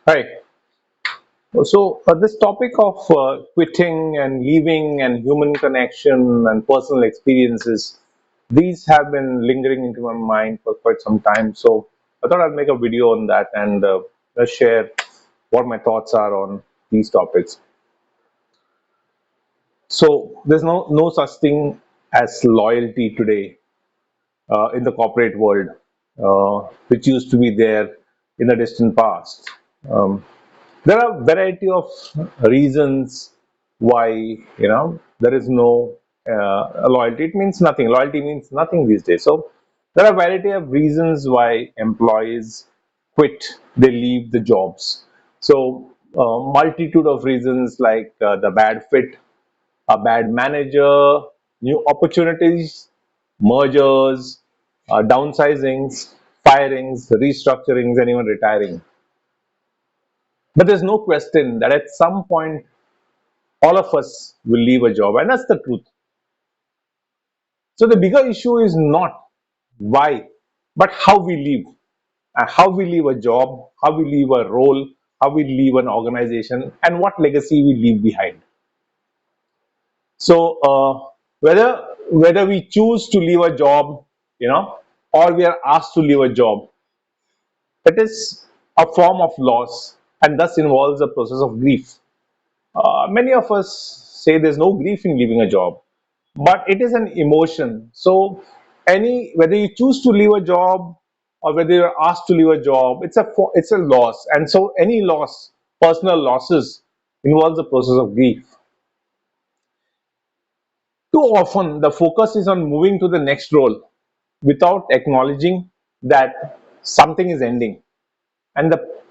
Hi. So, this topic of quitting and leaving and human connection and personal experiences, these have been lingering into my mind for quite some time. So, I thought I'd make a video on that and share what my thoughts are on these topics. So, there's no such thing as loyalty today in the corporate world, which used to be there in the distant past. Um, there are variety of reasons why there is no loyalty. It means nothing. Loyalty means nothing these days. So there are variety of reasons why employees quit, they leave the jobs. So multitude of reasons like the bad fit, a bad manager, new opportunities, mergers, downsizings, firings, restructurings, and even retiring. But there's no question that at some point, all of us will leave a job, and that's the truth. So the bigger issue is not why, but how we leave, how we leave a job, how we leave a role, how we leave an organization, and what legacy we leave behind. So whether we choose to leave a job, or we are asked to leave a job, it is a form of loss, and thus involves a process of grief. Many of us say there's no grief in leaving a job, but it is an emotion. So, whether you choose to leave a job or whether you're asked to leave a job, it's a loss, and so any loss, personal losses, involves a process of grief. Too often, the focus is on moving to the next role without acknowledging that something is ending,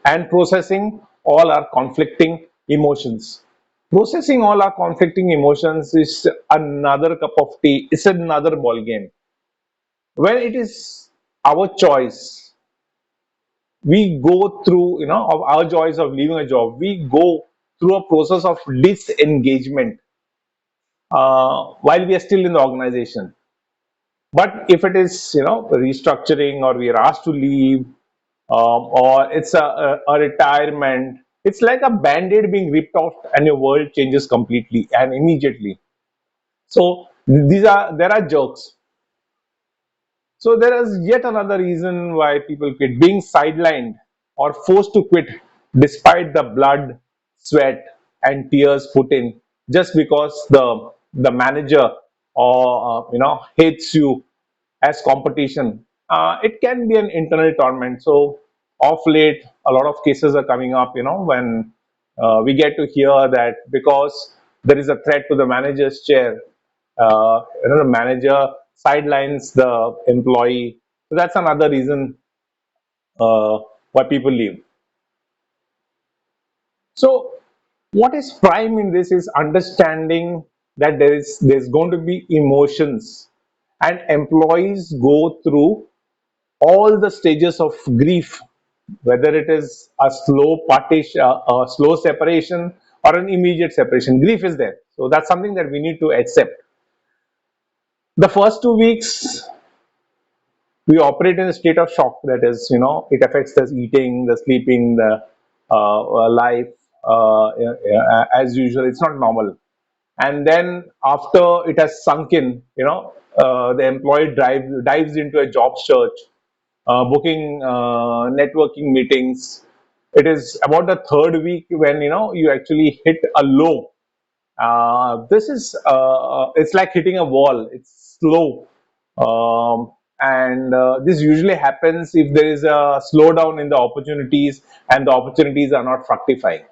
and processing all our conflicting emotions. Processing all our conflicting emotions is another cup of tea. It's another ball game. When it is our choice, we go through, of our choice of leaving a job, we go through a process of disengagement while we are still in the organization. But if it is, restructuring, or we are asked to leave, or it's a retirement, it's like a band-aid being ripped off and your world changes completely and immediately. So there are jerks. So there is yet another reason why people quit: being sidelined or forced to quit despite the blood, sweat, and tears put in, just because the manager or hates you as competition. It can be an internal torment. So of late, a lot of cases are coming up. When we get to hear that because there is a threat to the manager's chair, the manager sidelines the employee. So that's another reason why people leave. So what is prime in this is understanding that there's going to be emotions, and employees go through all the stages of grief, whether it is a slow partition, a slow separation, or an immediate separation. Grief is there, so that's something that we need to accept. The first 2 weeks, we operate in a state of shock. That is, it affects the eating, the sleeping, the life as usual. It's not normal. And then after it has sunk in, the employee dives into a job search, booking networking meetings. It is about the third week when you actually hit a low. This is it's like hitting a wall. It's slow, and this usually happens if there is a slowdown in the opportunities and the opportunities are not fructifying.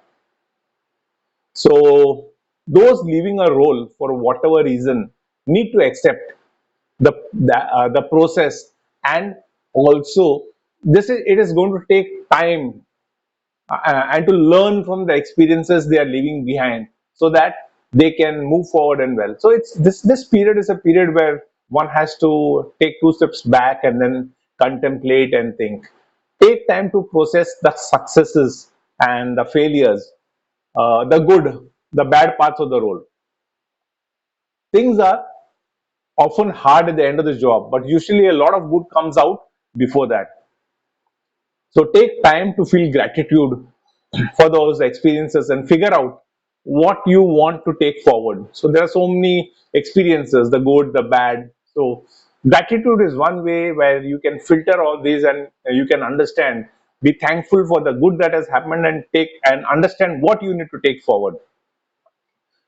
So those leaving a role for whatever reason need to accept the process, and also it is going to take time, and to learn from the experiences they are leaving behind, so that they can move forward and well. So it's this period is a period where one has to take two steps back and then contemplate and think. Take time to process the successes and the failures, the good, the bad parts of the role. Things are often hard at the end of the job, but usually a lot of good comes out before that. So take time to feel gratitude for those experiences and figure out what you want to take forward. So there are so many experiences, the good, the bad. So gratitude is one way where you can filter all these and you can understand, be thankful for the good that has happened and take and understand what you need to take forward.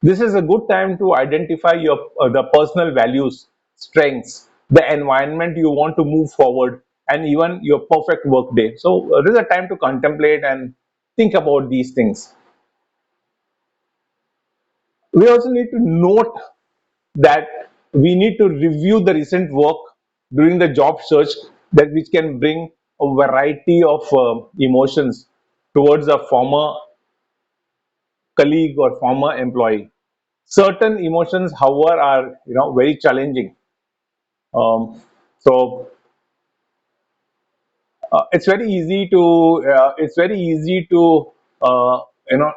This is a good time to identify your the personal values, strengths, the environment you want to move forward, and even your perfect work day. So this is a time to contemplate and think about these things. We also need to note that we need to review the recent work during the job search, that which can bring a variety of emotions towards a former colleague or former employee. Certain emotions, however, are very challenging. Um, so it's very easy to you know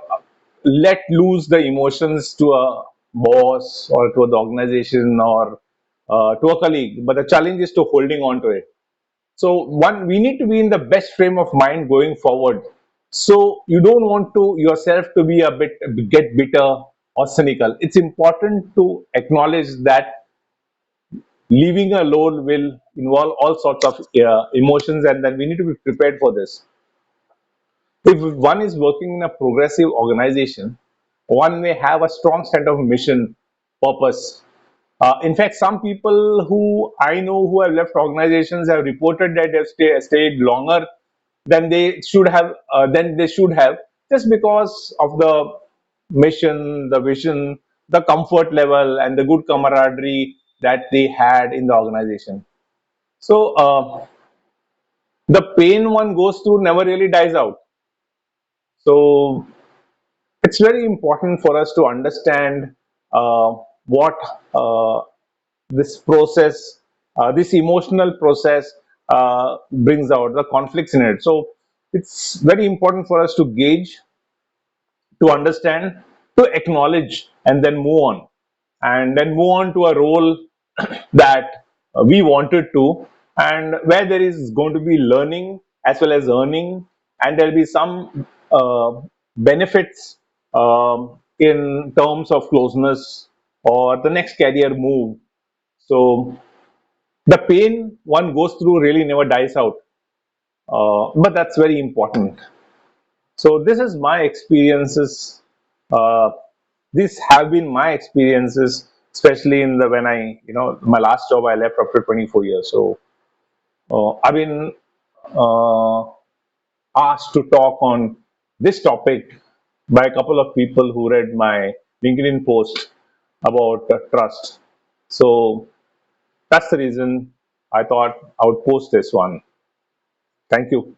let loose the emotions to a boss or to the organization or to a colleague, but the challenge is to holding on to it. So one, we need to be in the best frame of mind going forward. So you don't want to yourself to be a bit get bitter or cynical. It's important to acknowledge that leaving alone will involve all sorts of emotions, and then we need to be prepared for this. If one is working in a progressive organization, one may have a strong sense of mission, purpose. In fact, some people who I know who have left organizations have reported that they've stayed longer than they should have, just because of the mission, the vision, the comfort level, and the good camaraderie that they had in the organization. So the pain one goes through never really dies out. So it's very important for us to understand what this process, this emotional process brings out, the conflicts in it. So it's very important for us to gauge, to understand, to acknowledge, and then move on. And then move on to a role that we wanted to, and where there is going to be learning as well as earning, and there'll be some benefits in terms of closeness or the next career move. So the pain one goes through really never dies out, but that's very important. So this is my experiences. Uh, these have been my experiences, especially in the when I, my last job I left after 24 years. So I've been uh, asked to talk on this topic by a couple of people who read my LinkedIn post about trust. So that's the reason I thought I would post this one. Thank you.